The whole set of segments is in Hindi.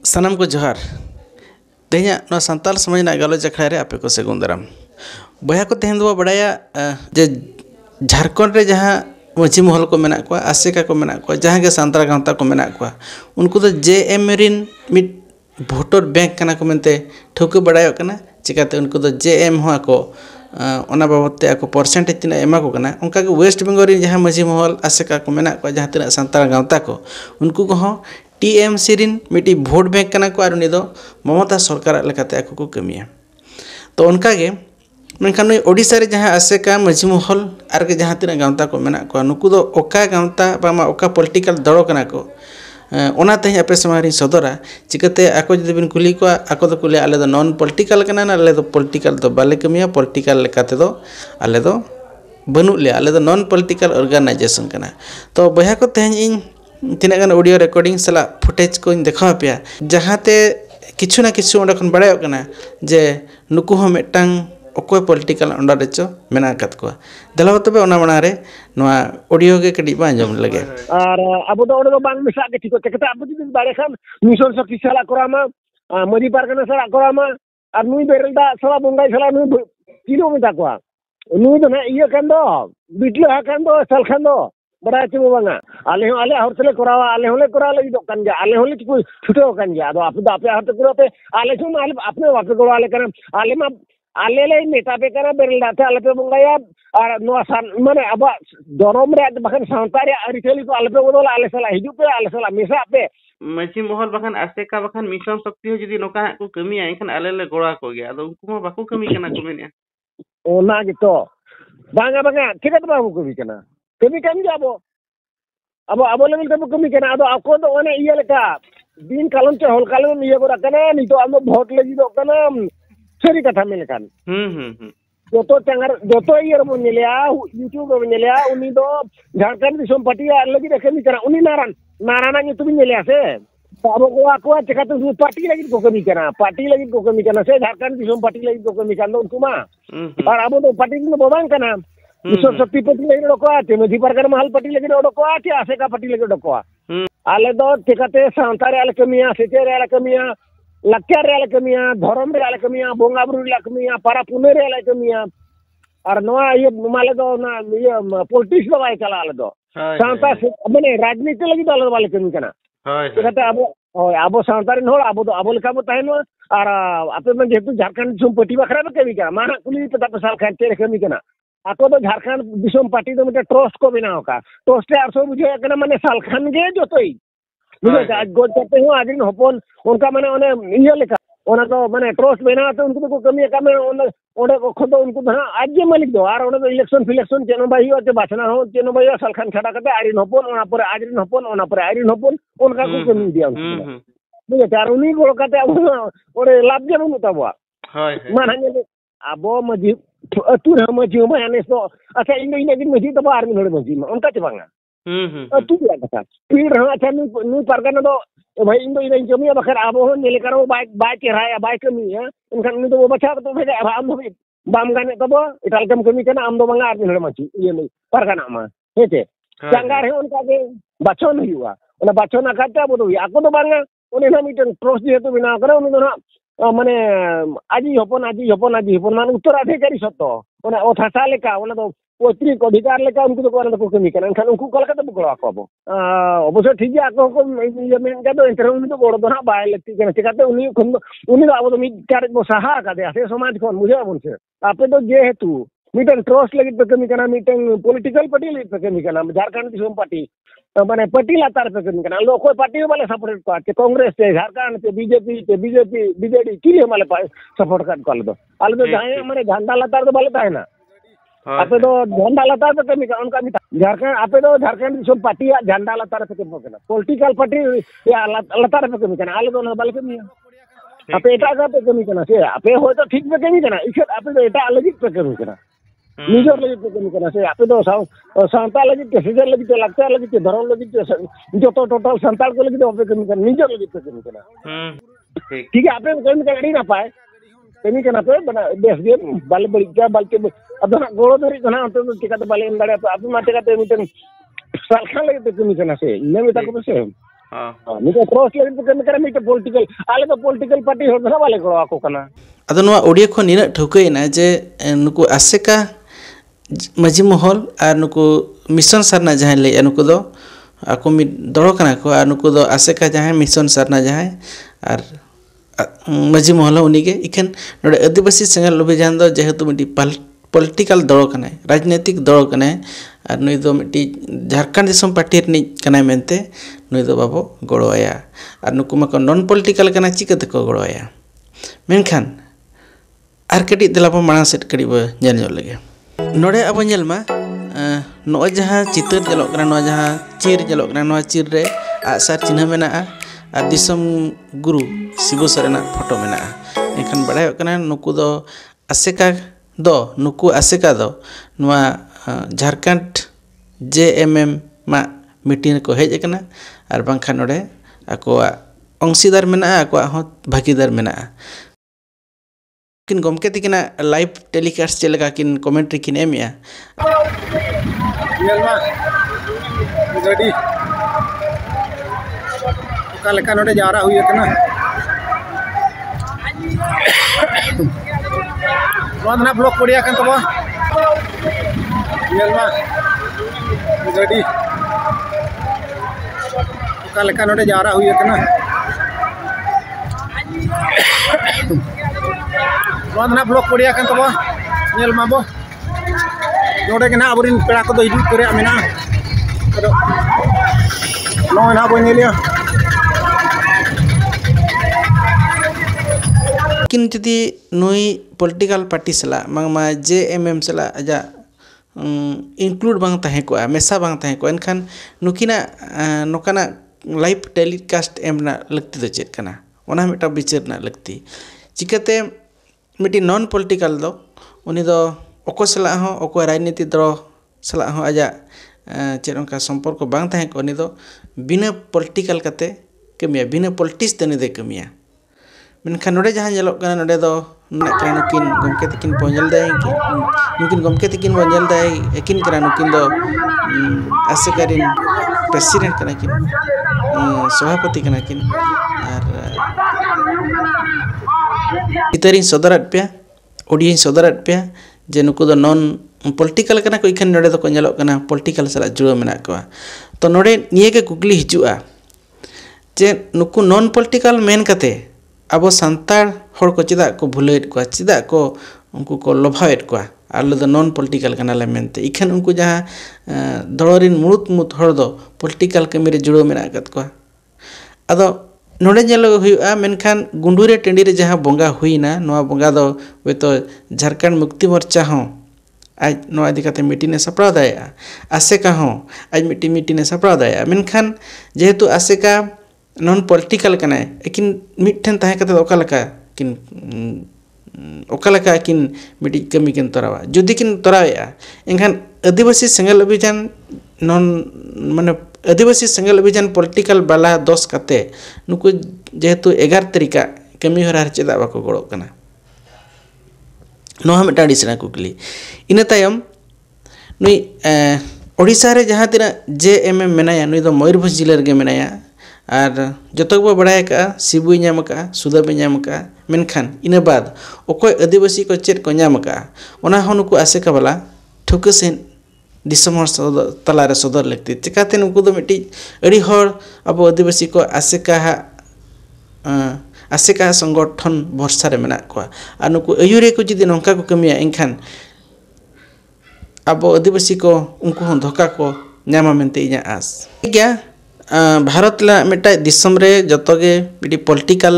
सानाम को जोहार तेहना सानताल समाज गलोच अखड़ा रे आपे को सेगुन दाराम बया को तेहन दो बड़ाया जे झारखंड रे जहाँ मझी महल को मेना को आसेका को मेना को जहाँ के सानताल गांवता को मेना को उनको तो JM रिन मिट भोटर बैंक कना को मेनते ठोके बड़ायो कना चिकाते उनको तो JM हो को ओना बाबते आको परसेंटेज तना एमा को कना उनका के वेस्ट बेंगल रे जहाँ मझी महल आसेका को मेना को जहाँ तना सानताल गांवता को उनको को TMC रिन मिटी भोट बैंक कना को आर उनी दो ममता सरकार लेकाते आको को कमिया तो उनका के मेनखान नई ओडिशा रे जहाँ आसेका मझी महल आर के जहाँ तना गांवता को मेना को नुकु दो ओका गांवता बामा ओका पॉलिटिकल दड़ो कना को ओना तेज आपे समारी सदरा चिकाते आको जदि बिन कुली को आको दो कुली आले दो नॉन पॉलिटिकल कना ना आले दो पॉलिटिकल दो बाले कमिया पॉलिटिकल लेकाते दो आले दो बनु ले आले दो नॉन पॉलिटिकल ऑर्गेनाइजेशन कना तो बया को तेज इन तीना गान ऑडियो रिकॉर्डिंग सला फुटेज को देखा पे जहाँते किछु ना किछु ओंडे खन बड़ायो कना जे नुकु हो मेटांग अकोय पॉलिटिकल अंडर रेचो मेना कत को दला तबे ओना बना रे नोआ ऑडियो के कडी बा जम लगे और अब तो ओडो बांग मिसा के ठीक ते अब जदि बारे खान मिशन शक्ति सला करामा मजी पारगना सला करामा और नुई बेरलदा सला बंगाई सला नुई किलो मेता को नुई दो ना इया कान दो बिटलो हा कान दो सल खान दो बड़ा चे बांगा आले हर तले करावा आले होले करा लगी दो कान जा आले होले कोई छुटो कान जा दो आप हर तो करो पे आले सुन आले अपने वापस करो आले करम आले मा आले ले नेता पे करा बेरलदा ते आले पे बंगाया और नो सान माने अब दरम रे बखन सांतारे अरिथेली को आले पे बदल आले सला हिजु पे आले सला मिसा पे मची महल बखन आसेका बखन मिशन शक्ति हो जदी नोका को कमी आ एखन आले ले गोड़ा को गया तो उनको बाको कमी कना को मेनिया ओना गितो बांगा बांगा ठीक है बाबू कमी कना कमी कम जाबो अब लेवल तब कमी कना आदो आको दो ओने इया लेका दिन कालम चे होल कालम इया गोरा कना नितो आम वोट लगी दो कना सरी कथा में लेकान जोतो इयर बो नेलिया यूट्यूब बो नेलिया उनी दो झारखंड दिसोम पार्टी लगी कमी कना उनी नारायण ने तुम नेलिया से अब को आको चका तो पार्टी लगी को कमी कना से झारखंड दिसोम पार्टी लगी को कमी कना उनको मा और अब तो पार्टी को बोबांग कना मिशन शक्ति पार्टी लगी डको आते मधी पारगना महल पार्टी लगी डको आते आसेका पार्टी लगी डको आले दो चकाते सांतारे आले कमिया सेचेरे आले कमिया लक्ष्य रे आले कमिया धर्म रे आले कमिया बोंगा बुरु रे कमिया पारा पुने रे आले कमिया और नवा ये माले दो ना ये पॉलिटिक्स दो आए चला आले दो सांता माने राजनीति लगी दो आले वाले कमी कना चकाते अब सांतारे होड़ अब लेका बो ताहेन और आपे में जेतु झारखंड दिसोम पार्टी बखरा में कमी कना माना कुली पता साल खाते कमी कना आको तो झारखंड दिसोम पार्टी दो मिटे ट्रस्ट को बिना होका ट्रस्ट आर सो बुझे कना माने साल खान गे जोतोई बुझे आज गोद करते हो आज दिन होपन उनका माने ओने इया लेका ओना तो माने ट्रस्ट बिना तो उनको तो कमी का में ओने खदो उनको ना आज जे मालिक दो आर ओने तो इलेक्शन जेनो भाई हो जे बासना हो जेनो भाई साल खान खड़ा करते आरिन होपन ओना पर आरिन होपन ओना पर आरिन होपन उनका को कमी दिया बुझे तार उनी गोल करते अब ओरे लाभ जे बनु तबवा माने अब मजी तू ना मजी माने तो अच्छा इन मजी तो आर्मी नोड़े मजी उनका चबांगा तू क्या कथा पीड़ रहा अच्छा नु पारगना दो भाई इन इन जमिया बखर आबो हो नेले करो बाइक चढ़ाया बाइक कमी है इनखान तो बचा तो भेजा आम दो बाम गाने तब इटाल कम कमी करना आम दो बंगा आर्मी नोड़े मजी ये नहीं पारगना मा हेते चंगार है उनका के बचो नहीं हुआ उना बचो ना करता वो तो आको तो बांगा उन्हें ना मीटन ट्रस्ट जेतु बिना करे उन्हें ना माने आजी हपन मान उत्तराधिकारी सत्तो ओना ओथासा लेका ओना तो पैतृक अधिकार लेका उनको तो कोना को कमी करन खान उनको कलका तो बकड़ा को अवश्य ठीक है आको को ये मेन का तो इंटर उनी तो बड़ दोना बाय लगती के चिकाते उनी तो अब तो मी कार बो सहा का दे से समाज कोन मुझे अपन से आपे तो जे हेतु मीटन ट्रस्ट लगी पे कमी करना मीटन पॉलिटिकल पार्टी लगी पे कमी करना झारखंड दिसोम पार्टी माने पार्टी लातार पे कमी करना लोग कोई पार्टी वाले सपोर्ट करते कांग्रेस से झारखंड से बीजेपी बीजेडी किले वाले सपोर्ट कर दो आले तो जाए माने झंडा लातार तो वाले था ना आपे तो झंडा लातार पे कमी उनका भी झारखंड आपे तो झारखंड दिसोम पार्टी झंडा लातार पे कमी करना पॉलिटिकल पार्टी या लातार पे कमी करना आले तो वाले कमी आपे एटा का पे कमी करना से आपे हो तो ठीक पे कमी करना इसे आपे तो एटा अलग पे कमी करना निजर लगी पे कमी करना से आपे तो सांताल लगी के सीजन लगी के लगता लगी के धरम लगी के जो तो टोटल सांताल को लगी तो पे कमी करना निजर लगी पे कमी करना ठीक है आपे कमी करना ना पाए कमी करना पे बना देश के बाल बड़ी क्या बाल के अब गोड़ो धरी ना तो टिका तो बाले अंदर आपे माटे का मिटन साल खान लगी पे कमी करना से ने मिटा को से हाँ मिटे क्रॉस लगी को कमी करे मिटे पॉलिटिकल आले तो पॉलिटिकल पार्टी हो ना वाले गड़ो को कना अदो नोआ ओडियो खो निना ठुकैना जे नुकु आसेका माझी महल और नुकु मिशन सरना जहां ले नुकु दो आको मि दड़ो कना को और नुकु दो आसेका जहां मिशन सरना जहां और माझी महल उनी के इखन नोडे आदिवासी सेंगल अभियान दो जेहेतु मिटी पॉलिटिकल दड़ो कना राजनीतिक दड़ो कना और नुई दो मिटी झारखंड दिसम पार्टी रनि कना मेनते नुई दो बाबो गड़ोया और नुकु मको नॉन पॉलिटिकल कना चिकते को गड़ोया मेनखान आर कटी दिलाबो मांग सेट कड़ी बो नेल जो लगे नोडे अब नेलमा नो जहाँ चितर जलो कना नो जहाँ चीर जलो कना नो चीर रे आसार चिन्ह मेना आ दिसम गुरु शिबू सोरेना फोटो मेना एखान बड़ाय कना नुकु दो आसेका दो नुकु आसेका दो नोआ झारखंड JMM मा मीटिंग को हेज कना आर बांखान नोडे आकोआ अंशीदार मेना आकोआ हो भागीदार मेना किन गमके तिकिना लाइव टेलीकास्ट चलेगा किन कमेंट्री किन एमिया नेलमा गडी का लेका नोडे जारा हुई कना रोदना ब्लॉक पड़िया कन तबा नेलमा गडी का लेका नोडे जारा हुई कना रोदना ब्लॉक पड़िया कन तबा नेलमा बो नोडे के ना अबरिन पेड़ा को दो हिजू करे मेना नो ना बो नेलिया किन जदि नुई पॉलिटिकल पार्टी सला मांगमा JMM सला आजा इंक्लूड बांग तहे को मेसा बांग तहे को एनखान नुकिना नोकाना लाइव टेलीकास्ट एमना लगती दो चेक कना ओना मिटा विचार ना लगती चिकाते मिटी नॉन पॉलिटिकल दो उनी दो ओको सला हो ओको राजनीति दो सला हो आजा चेर उनका संपर्क बांग तहे को उनी दो बिना पॉलिटिकल कते कमिया बिना पॉलिटिक्स तने दे कमिया मेनखान नोडे जहां जेलो कना नोडे दो नकिन गमके तकिन पोंजल दाय नुकिन गमके तकिन पोंजल दाय एकिन करा नुकिन दो आसेकारिन प्रेसिडेंट कना किन सभापति कना किन और इतरिन सदरत पे ओडियन सदरत पे जे नुकु दो नॉन पॉलिटिकल कना को इखन नोडे दो को जेलो कना पॉलिटिकल सला जुड़ा मेना को तो नोडे निये के कुकली हिजुआ जे नुकु नॉन पॉलिटिकल मेन कते अब सानतार हर को चिदा को भुलेट को चिदा को उनको को लोभावेट को आलो दो नॉन पॉलिटिकल कनाले मेनते इखन उनको जहाँ दड़ोरिन मुरुत मुत हर दो पॉलिटिकल कमी रे जुड़ो मेना कत को अदो नोडे जेलो हुआ मेनखान गुंडूरे टेंडी रे जहाँ बोंगा हुईना नोआ बोंगा दो वे तो झारखंड मुक्ति मोर्चा हो आज नोआ दिखाते मीटिंग सपड़ा दाया आसेका हो आज मीटिंग सपड़ा दाया मेनखान जेहेतु आसेका नॉन पॉलिटिकल कना एकिन मिठन ताहे कते ओकालका किन ओकालका किन मिटी कमी किन तरावा जुदी किन तराया एनखान आदिवासी सेंगल अभियान नॉन माने आदिवासी सेंगल अभियान पॉलिटिकल बाला दोस कते नुकु जेहेतु 11 तरीका कमी हरार चेदा बाको गड़ो कना नोहा मिटा डिसना कुकली इना तायम नुई ओडिसा रे जहां तिना JMM मेनाया नुई दो मयूरभंज जिला रे मेनाया और जो बो बड़ा का शिबू नाम का सुदाबे नाम का मेनखान इना बाद अकोय आदिवासी को चेक को नाम का ओना हो नुकु आसेका वाला ठुके से दिसम हर तलारे सदर लगती चिकाते नुकु दो मिटी अड़ी हर अब आदिवासी को आसेका संगठन भरसा रे मेना को आ नुकु अयुरे को जदि नंका को कमिया एनखान अब आदिवासी को उनको हो धोखा को नामा मेनते इना आस क्या भारत ला मिटा दिसम रे जतो गे मिटी पॉलिटिकल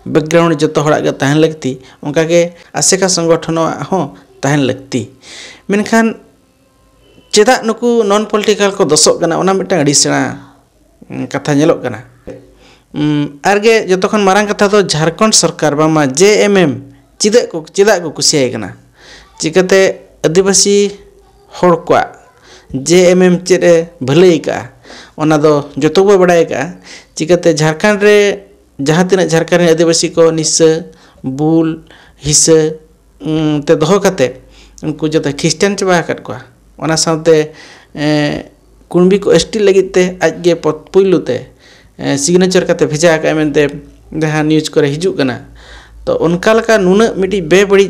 बैकग्राउंड जतो हड़ा गे तहन लगती उनका के आसेका संगठन हो तहन लगती मेनखान चेदा नुकु नॉन पॉलिटिकल को दसोक कना ओना मिटा अड़ी सेना कथा नेलोक कना आरगे जतो खन मारांग कथा तो झारखंड सरकार बामा JMM चिदा को कुसियाय कना चिकते आदिवासी हड़ को JMM चेरे भलाई का ओना दो जतो बो बड़ाय का चिकते झारखंड रे जहाँ तिना झारखंड आदिवासी को निस्सा बुल हिस्सा ते दोहो कते उनको जतो ख्रिस्टान चबा कट को ओना साथे कुणबी को ST लगिते आज गे पुइलुते सिग्नेचर करते भेजा का मेनते जहाँ न्यूज करे हिजू कना तो उनका लका नुना मिट्टी बेबड़ी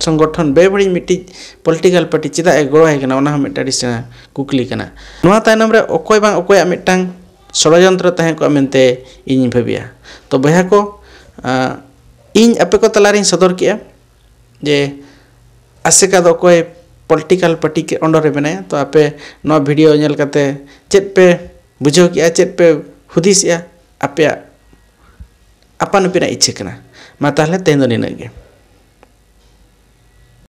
संगठन बेबड़ी मिट्टी पॉलिटिकल पार्टी चेदा गड़ाई कना ओना मिट्टी सेना कुकली कना नोआ तायनम रे अकोय बांग अकोय मिट्टांग षड़यंत्र तहें को मेनते इन भाबिया तो बया को इन आपे को तलारिन सदर किया जे आसेका दो अकोय पॉलिटिकल पार्टी के अंडर रे बनाया तो आपे नो वीडियो नेल करते चेत पे बुझो किया चेत पे हुदिसिया आपे अपन पिना इच्छा कना मा ताहले तेन दो निना गे।